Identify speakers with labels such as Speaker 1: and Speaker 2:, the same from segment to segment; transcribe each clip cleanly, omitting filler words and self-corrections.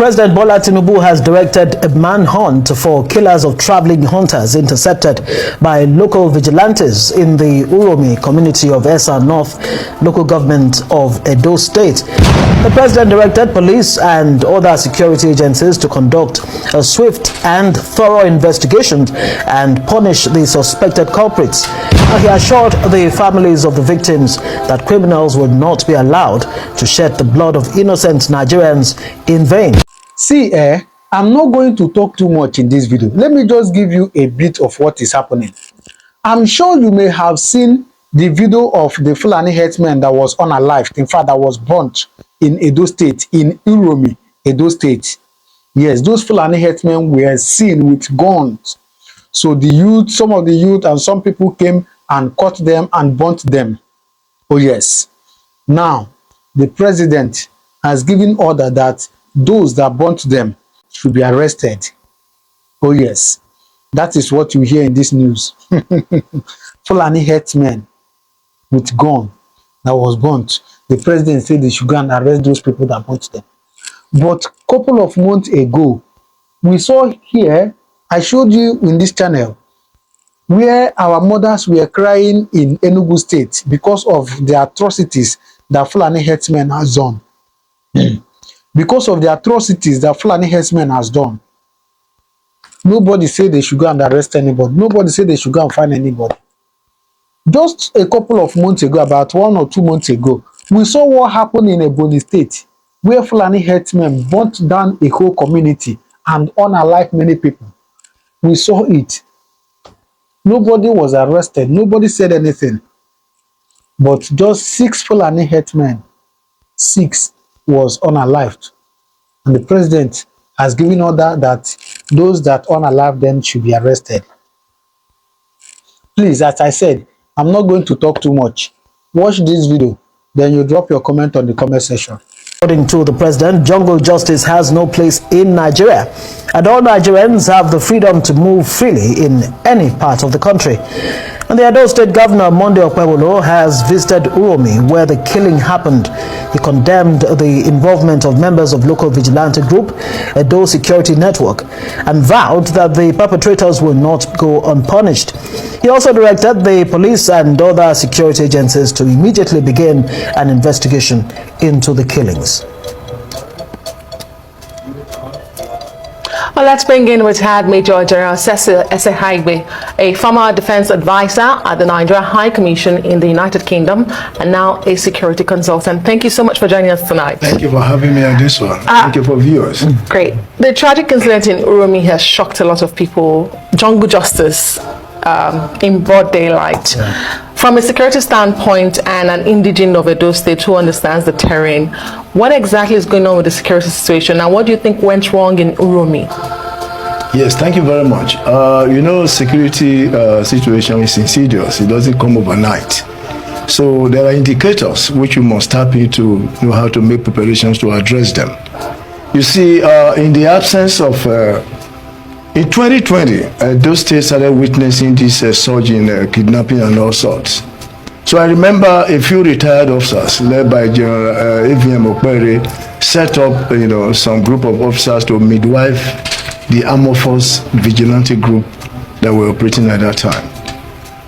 Speaker 1: President Bola Tinubu has directed a manhunt for killers of traveling hunters intercepted by local vigilantes in the Uromi community of Esa North, local government of Edo State. The president directed police and other security agencies to conduct a swift and thorough investigation and punish the suspected culprits. He assured the families of the victims that criminals will not be allowed to shed the blood of innocent Nigerians in vain.
Speaker 2: See, I'm not going to talk too much in this video. Let me just give you a bit of what is happening. I'm sure you may have seen the video of the Fulani herdsman that was unalived. In fact, that was burnt in Edo State, in Uromi, Edo State. Yes, those Fulani herdsmen were seen with guns. So the youth, some of the youth and some people came and caught them and burnt them. Oh yes. Now, the president has given order that those that burnt them should be arrested. Oh yes, that is what you hear in this news. Fulani herdsmen with gun that was burnt. The president said they should go and arrest those people that burnt them. But a couple of months ago, we saw here, I showed you in this channel, where our mothers were crying in Enugu State because of the atrocities that Fulani herdsmen has done. Because of the atrocities that Fulani herdsmen has done. Nobody said they should go and arrest anybody. Nobody said they should go and find anybody. Just a couple of months ago, about 1 or 2 months ago, we saw what happened in Ebonyi State, where Fulani herdsmen burnt down a whole community and unalived many people. We saw it. Nobody was arrested. Nobody said anything. But just 6 Fulani herdsmen, 6 was unalived. And the president has given order that those that unalived them should be arrested. Please, as I said, I'm not going to talk too much. Watch this video, then you drop your comment on the comment section.
Speaker 1: According to the president, jungle justice has no place in Nigeria, and all Nigerians have the freedom to move freely in any part of the country. And the Edo State Governor, Monday Okpebholo, has visited Uromi, where the killing happened. He condemned the involvement of members of local vigilante group, Edo Security Network, and vowed that the perpetrators will not go unpunished. He also directed the police and other security agencies to immediately begin an investigation into the killings.
Speaker 3: Well, let's bring in retired Major General Cecil Esehaibe, a former defense advisor at the Nigeria High Commission in the United Kingdom and now a security consultant. Thank you so much for joining us tonight.
Speaker 4: Thank you for having me on this one. Thank you for viewers.
Speaker 3: Great. The tragic incident in Uromi has shocked a lot of people. Jungle justice in broad daylight.
Speaker 1: Yeah.
Speaker 3: From a security standpoint and an indigene of Edo State who understands the terrain, what exactly is going on with the security situation and what do you think went wrong in Uromi?
Speaker 4: Yes, thank you very much. You know, security situation is insidious. It doesn't come overnight. So there are indicators which you must tap into to know how to make preparations to address them. You see, in the absence of in 2020, those states started witnessing this surge in kidnapping and all sorts. So I remember a few retired officers led by General AVM Okpere set up, you know, some group of officers to midwife the Armed Force vigilante group that were operating at that time.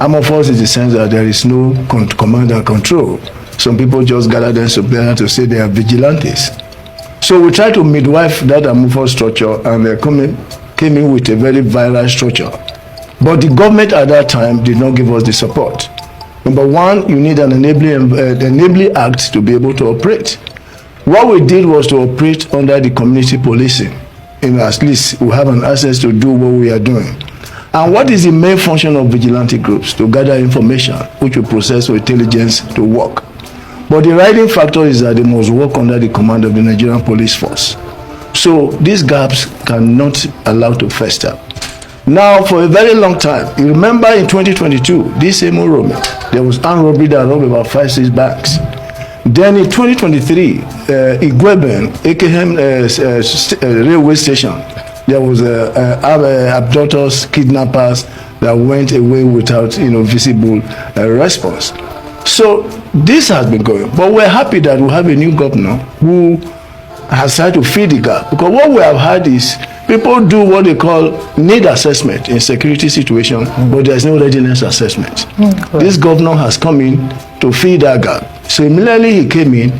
Speaker 4: Armed Force is the sense that there is no command and control. Some people just gather them together to say they are vigilantes. So we tried to midwife that Armed Force structure and they came in with a very viral structure. But the government at that time did not give us the support. Number one, you need an enabling act to be able to operate. What we did was to operate under the community policing. And at least we have an access to do what we are doing. And what is the main function of vigilante groups? To gather information, which we process for intelligence to work. But the riding factor is that they must work under the command of the Nigerian police force. So these gaps cannot allow to fester. Now, for a very long time, you remember in 2022, this same Uromi, there was armed robbery that robbed about 5-6 banks. Then in 2023, Igweben, AKM railway station, there was abductors, kidnappers that went away without, you know, visible response. So this has been going, but we're happy that we have a new governor who has tried to fill the gap. Because what we have had is people do what they call need assessment in security situation, but there's no readiness assessment. This governor has come in to fill that gap. So immediately he came in,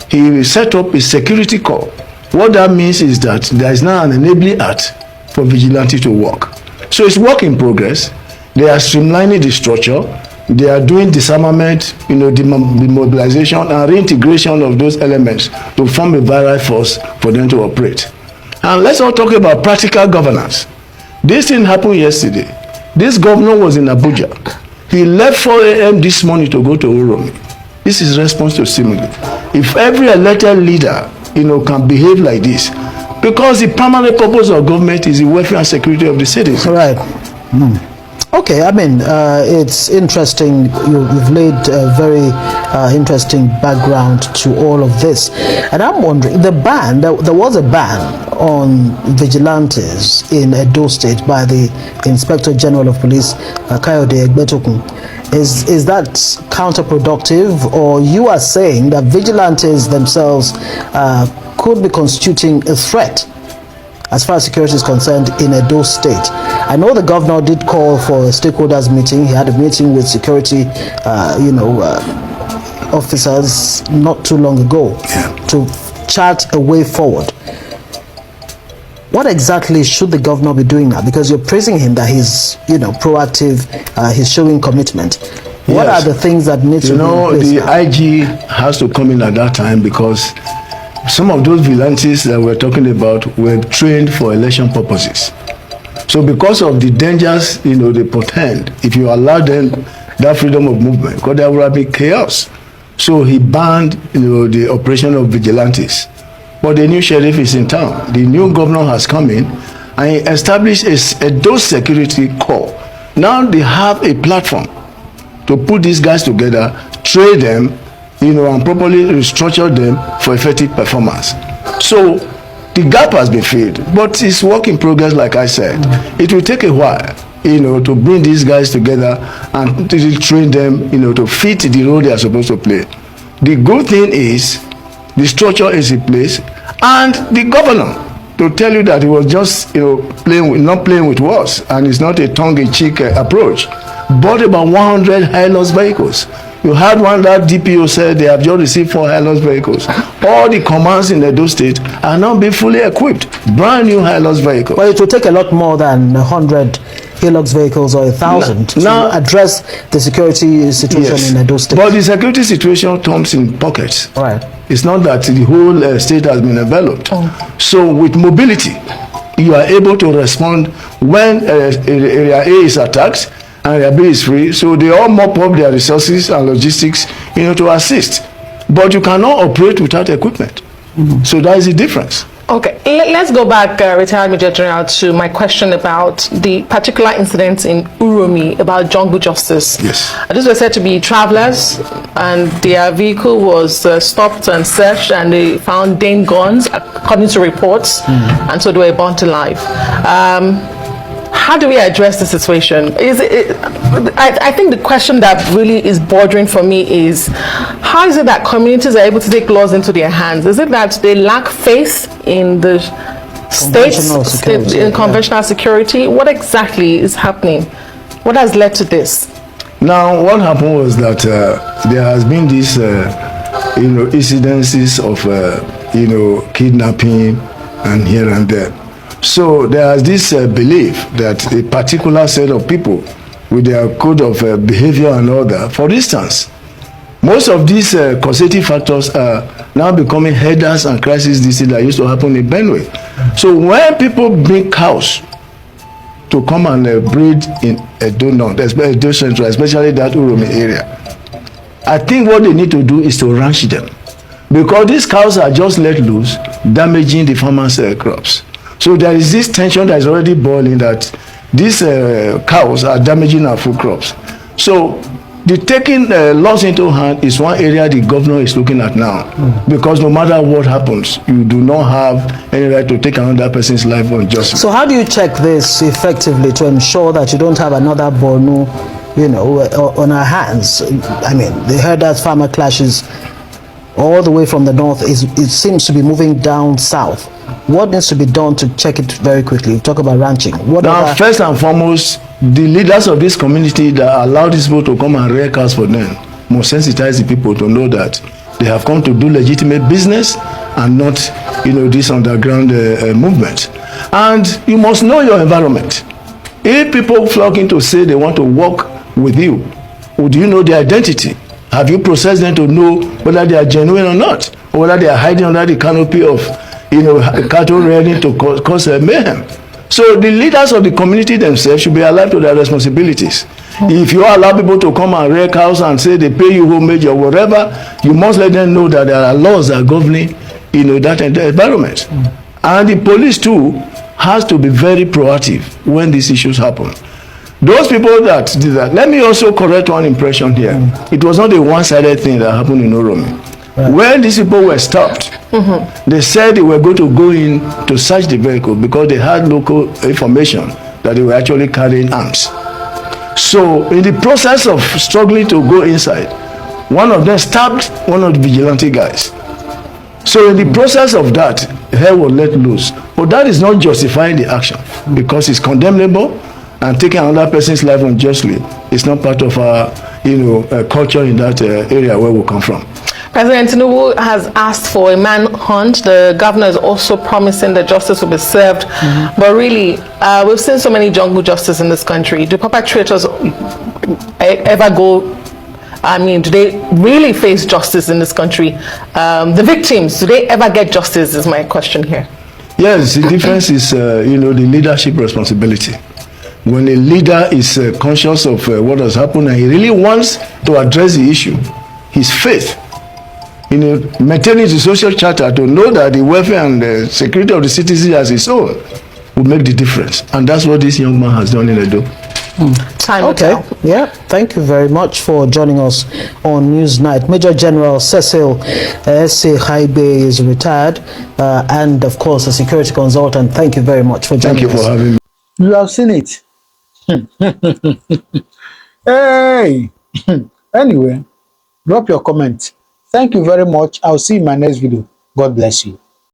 Speaker 4: he set up a security corps. What that means is that there is now an enabling act for vigilante to work. So it's work in progress. They are streamlining the structure. They are doing disarmament, demobilization and reintegration of those elements to form a viral force for them to operate. And let's not talk about practical governance. This thing happened yesterday. This governor was in Abuja. He left 4 a.m. this morning to go to Uromi. This is response to stimuli. If every elected leader, can behave like this, because the primary purpose of government is the welfare and security of the citizens.
Speaker 1: Right. Okay, I mean, it's interesting. You've laid a very interesting background to all of this. And I'm wondering, the ban, there was a ban on vigilantes in Edo State by the Inspector General of Police, Kayode Egbetokun. Is that counterproductive, or you are saying that vigilantes themselves could be constituting a threat as far as security is concerned in Edo State? I know the governor did call for a stakeholders meeting. He had a meeting with security, officers not too long ago to chart a way forward. What exactly should the governor be doing now? Because you're praising him that he's, proactive, he's showing commitment. What are the things that need to be in place
Speaker 4: the
Speaker 1: now?
Speaker 4: IG has to come in at that time, because some of those vigilantes that we're talking about were trained for election purposes. So because of the dangers, they portend, if you allow them that freedom of movement, because there will be chaos. So he banned, the operation of vigilantes. But the new sheriff is in town. The new governor has come in and he established a dose security corps. Now they have a platform to put these guys together, train them, and properly restructure them for effective performance. So the gap has been filled, but it's work in progress, like I said. It will take a while, to bring these guys together and to train them, to fit the role they are supposed to play. The good thing is the structure is in place, and the governor, to tell you that he was just, not playing with words, and it's not a tongue-in-cheek approach, bought about 100 Hilux vehicles. You had one that DPO said they have just received 4 Hilux vehicles. All the commands in Edo State are now being fully equipped. Brand new Hilux vehicles.
Speaker 1: But it will take a lot more than 100 Hilux vehicles or 1,000 to address the security situation in Edo State.
Speaker 4: But the security situation comes in pockets.
Speaker 1: Right.
Speaker 4: It's not that the whole state has been enveloped. So with mobility, you are able to respond when area A is attacked and area B is free. So they all mop up their resources and logistics, to assist. But you cannot operate without equipment. So that is the difference.
Speaker 3: Okay, let's go back, retired Major General, to my question about the particular incident in Uromi about jungle justice.
Speaker 4: Yes.
Speaker 3: These were said to be travelers, and their vehicle was stopped and searched, and they found Dane guns, according to reports, and so they were burnt alive. How do we address the situation? I think the question that really is bordering for me is, how is it that communities are able to take laws into their hands? Is it that they lack faith in the conventional security? What exactly is happening? What has led to this?
Speaker 4: Now, what happened was that there has been these, incidences of, kidnapping and here and there. So there is this belief that a particular set of people with their code of behavior and all that, for instance, most of these causative factors are now becoming headers and crises disease that used to happen in Benue. So when people bring cows to come and breed in Edo Central, especially that Uromi area, I think what they need to do is to ranch them, because these cows are just let loose, damaging the farmers' crops. So there is this tension that is already boiling, that these cows are damaging our food crops. So the taking laws into hand is one area the governor is looking at now, because no matter what happens, you do not have any right to take another person's life unjustly.
Speaker 1: So how do you check this effectively to ensure that you don't have another Borno, on our hands? I mean, the herders farmer clashes all the way from the north, it seems to be moving down south. What needs to be done to check it very quickly? We talk about ranching.
Speaker 4: Now, first and foremost, the leaders of this community that allow these people to come and rear cows for them must sensitize the people to know that they have come to do legitimate business and not, this underground movement. And you must know your environment. If people flocking to say they want to work with you, do you know their identity? Have you processed them to know whether they are genuine or not, or whether they are hiding under the canopy of, cattle rearing to cause mayhem? So the leaders of the community themselves should be alive to their responsibilities. If you allow people to come and rear cows and say they pay you homage or whatever, you must let them know that there are laws that are governing, that environment. And the police too has to be very proactive when these issues happen. Those people that did that, let me also correct one impression here. It was not a one-sided thing that happened in Uromi. Right. When these people were stopped, they said they were going to go in to search the vehicle because they had local information that they were actually carrying arms. So in the process of struggling to go inside, one of them stabbed one of the vigilante guys. So in the process of that, hell was let loose. But that is not justifying the action because it's condemnable, and taking another person's life unjustly is not part of our, culture in that area where we come from.
Speaker 3: President Tinubu has asked for a manhunt. The governor is also promising that justice will be served. But really, we've seen so many jungle justice in this country. Do perpetrators ever go? Do they really face justice in this country? The victims, do they ever get justice is my question here.
Speaker 4: Yes, the difference is, the leadership responsibility. When a leader is conscious of what has happened and he really wants to address the issue, his faith, maintaining the social charter to know that the welfare and the security of the citizens as his own will make the difference. And that's what this young man has done in Edo.
Speaker 3: Time will tell.
Speaker 1: Yeah, thank you very much for joining us on Newsnight. Major General Cecil Haibe is retired and, of course, a security consultant. Thank you very much for joining us.
Speaker 4: Thank you for having me.
Speaker 2: You have seen it. Hey! Anyway, drop your comment. Thank you very much. I'll see you in my next video. God bless you.